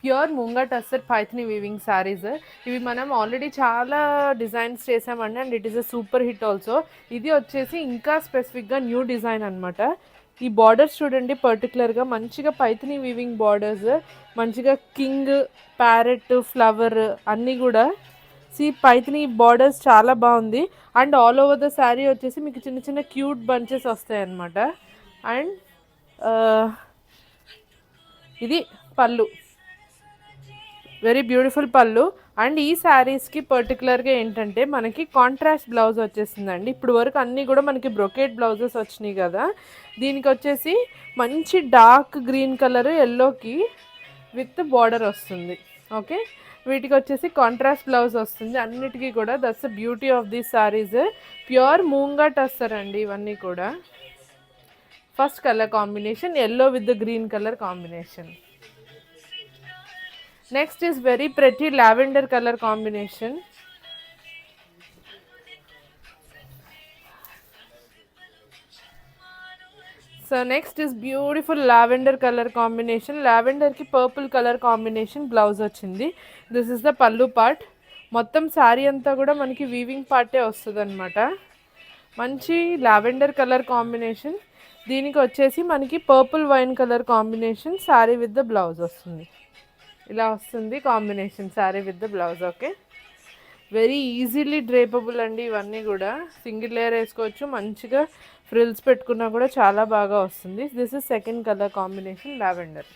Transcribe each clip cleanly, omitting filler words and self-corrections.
Pure munga tussar Paithani weaving saris. ఇవి మనం already చాలా డిజైన్స్ చేసామండి and it is a super hit also. ఇది వచ్చేసి ఇంకా స్పెసిఫిక్గా న్యూ డిజైన్ అనమాట. ఈ బార్డర్స్ చూడండి, పర్టికులర్గా మంచిగా పైథిని వీవింగ్ బార్డర్స్, మంచిగా కింగ్, ప్యారెట్, ఫ్లవర్ అన్నీ కూడా పైథిని బార్డర్స్ చాలా బాగుంది. And all over the sari వచ్చేసి మీకు చిన్న చిన్న క్యూట్ బంచెస్ వస్తాయి అన్నమాట. అండ్ ఇది పళ్ళు, వెరీ బ్యూటిఫుల్ పళ్ళు. అండ్ ఈ శారీస్కి పర్టికులర్గా ఏంటంటే మనకి కాంట్రాస్ట్ బ్లౌజ్ వచ్చేసిందండి. ఇప్పుడు వరకు అన్నీ కూడా మనకి బ్రొకేట్ బ్లౌజెస్ వచ్చినాయి కదా, దీనికి వచ్చేసి మంచి డార్క్ గ్రీన్ కలర్ ఎల్లోకి విత్ బార్డర్ వస్తుంది. ఓకే, వీటికి వచ్చేసి కాంట్రాస్ట్ బ్లౌజ్ వస్తుంది అన్నిటికీ కూడా. That's the beauty of these saris. Pure moonga tussar అండి ఇవన్నీ కూడా. First colour combination yellow with the green colour combination. Next is very pretty lavender color combination. So next is beautiful lavender color combination. Lavender ki purple color combination blouse వచ్చింది. This is the pallu part. మొత్తం శారీ అంతా కూడా మనకి weaving పార్టే వస్తుంది అనమాట. మంచి lavender colour combination. దీనికి వచ్చేసి మనకి purple wine colour combination sari with the blouse వస్తుంది. ఇలా వస్తుంది combination sari with the blouse. Okay, very easily drapable అండి ఇవన్నీ కూడా. సింగిల్ లేయర్ వేసుకోవచ్చు, మంచిగా ఫ్రిల్స్ పెట్టుకున్నా కూడా చాలా బాగా వస్తుంది. This is second colour combination lavender.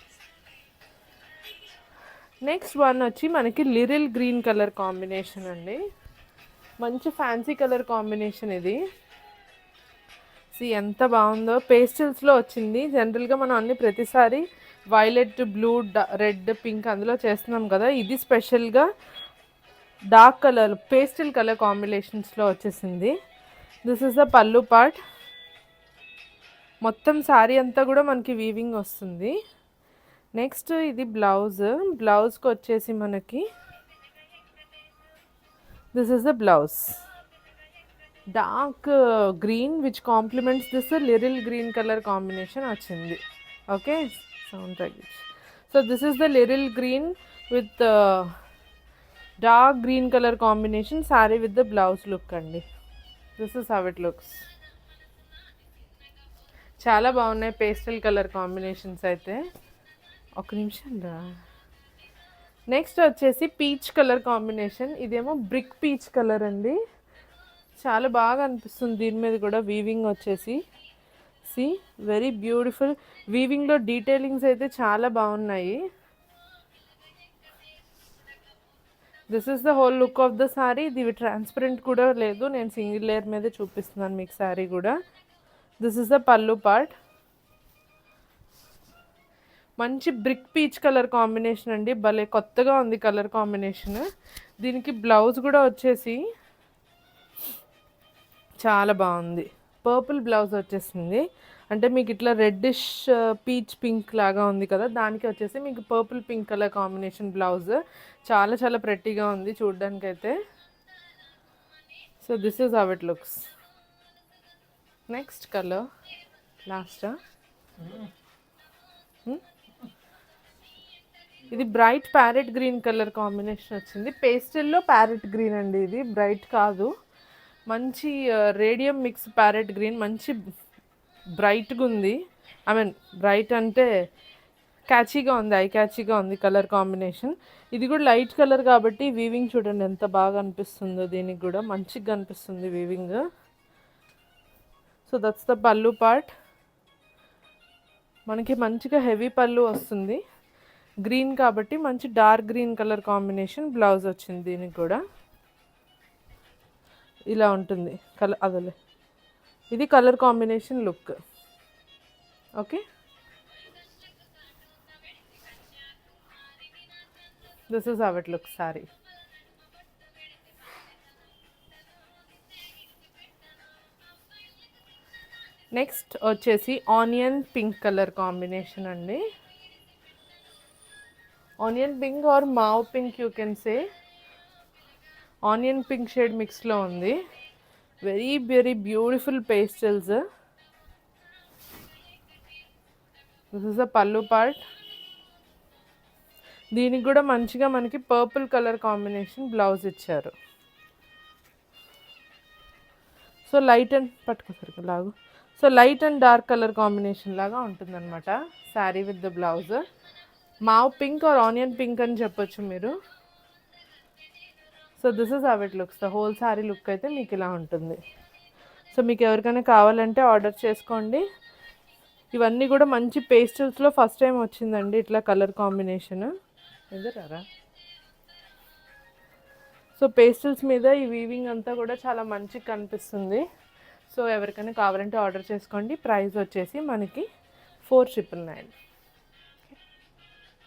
Next one వచ్చి మనకి లిరిల్ గ్రీన్ కలర్ కాంబినేషన్ అండి. మంచి ఫ్యాన్సీ కలర్ కాంబినేషన్ ఇది. ఎంత బాగుందో, పేస్టల్స్లో వచ్చింది. జనరల్గా మనం అన్ని ప్రతిసారి వైలెట్, బ్లూ, రెడ్, పింక్ అందులో చేస్తున్నాం కదా, ఇది స్పెషల్గా డార్క్ కలర్ పేస్టల్ కలర్ కాంబినేషన్స్లో వచ్చేసింది. This is the pallu part. మొత్తం శారీ అంతా కూడా మనకి వీవింగ్ వస్తుంది. నెక్స్ట్ ఇది బ్లౌజ్. బ్లౌజ్కి వచ్చేసి మనకి this is the blouse, dark green which complements this Liril green colour combination వచ్చింది. Okay, sound package. So this is the little green with dark green color combination saree with the blouse look andi. This is how it looks. చాలా బాగున్నాయి pastel colour combinations అయితే. ఒక నిమిషం రా. Next వచ్చేసి peach colour combination. ఇదేమో brick peach colour అండి. చాలా బాగా అనిపిస్తుంది దీని మీద కూడా వీవింగ్ వచ్చేసి. వెరీ బ్యూటిఫుల్ వీవింగ్లో డీటెయిలింగ్స్ అయితే చాలా బాగున్నాయి. This is the whole look of the sari. ఇది ట్రాన్స్పరెంట్ కూడా లేదు, నేను సింగిల్ లేయర్ మీద చూపిస్తున్నాను మీకు శారీ కూడా. This is the pallu part. మంచి బ్రిక్ పీచ్ కలర్ కాంబినేషన్ అండి, భలే కొత్తగా ఉంది కలర్ కాంబినేషన్. దీనికి బ్లౌజ్ కూడా వచ్చేసి చాలా బాగుంది. పర్పుల్ బ్లౌజ్ వచ్చేసింది. అంటే మీకు ఇట్లా రెడ్డిష్ పీచ్ పింక్ లాగా ఉంది కదా, దానికి వచ్చేసి మీకు purple pink colour combination blouse. చాలా చాలా ప్రెట్టీగా ఉంది చూడ్డానికైతే. So this is how it looks. Next colour లాస్టా. ఇది bright parrot green colour combination వచ్చింది. పేస్టల్లో ప్యారెట్ గ్రీన్ అండి, ఇది బ్రైట్ కాదు. మంచి రేడియం మిక్స్ ప్యారెట్ గ్రీన్, మంచి బ్రైట్గా ఉంది. ఐ మీన్ బ్రైట్ అంటే క్యాచీగా ఉంది, ఐ క్యాచీగా ఉంది కలర్ కాంబినేషన్. ఇది కూడా లైట్ కలర్ కాబట్టి వీవింగ్ చూడండి ఎంత బాగా అనిపిస్తుందో. దీనికి కూడా మంచిగా అనిపిస్తుంది weaving. So that's the pallu part. మనకి మంచిగా హెవీ పల్లు వస్తుంది, గ్రీన్ కాబట్టి మంచి dark green colour combination blouse వచ్చింది. దీనికి కూడా ఇలా ఉంటుంది కలర్. అదలే ఇది colour combination look. Okay, this is how it looks sari. Next వచ్చేసి ఆనియన్ పింక్ కలర్ కాంబినేషన్ అండి. Onion pink or mauve pink you can say. Onion pink shade మిక్స్లో ఉంది. Very very beautiful pastels. This is the pallu part. దీనికి కూడా మంచిగా మనకి purple colour combination blouse ఇచ్చారు. So light and పట్టుకోసరికి లాగు. So light and dark colour combination లాగా ఉంటుందన్నమాట sari with the blouse. Mauve pink or onion pink అని చెప్పొచ్చు మీరు. So this is how it looks. The whole sari look అయితే మీకు ఇలా ఉంటుంది. సో మీకు ఎవరికైనా కావాలంటే ఆర్డర్ చేసుకోండి. ఇవన్నీ కూడా మంచి పేస్టల్స్లో ఫస్ట్ టైం వచ్చిందండి ఇట్లా కలర్ కాంబినేషన్. ఎదురారా. సో పేస్టల్స్ మీద ఈ వీవింగ్ అంతా కూడా చాలా మంచిగా కనిపిస్తుంది. సో ఎవరికైనా కావాలంటే ఆర్డర్ చేసుకోండి. ప్రైస్ వచ్చేసి మనకి 4,999.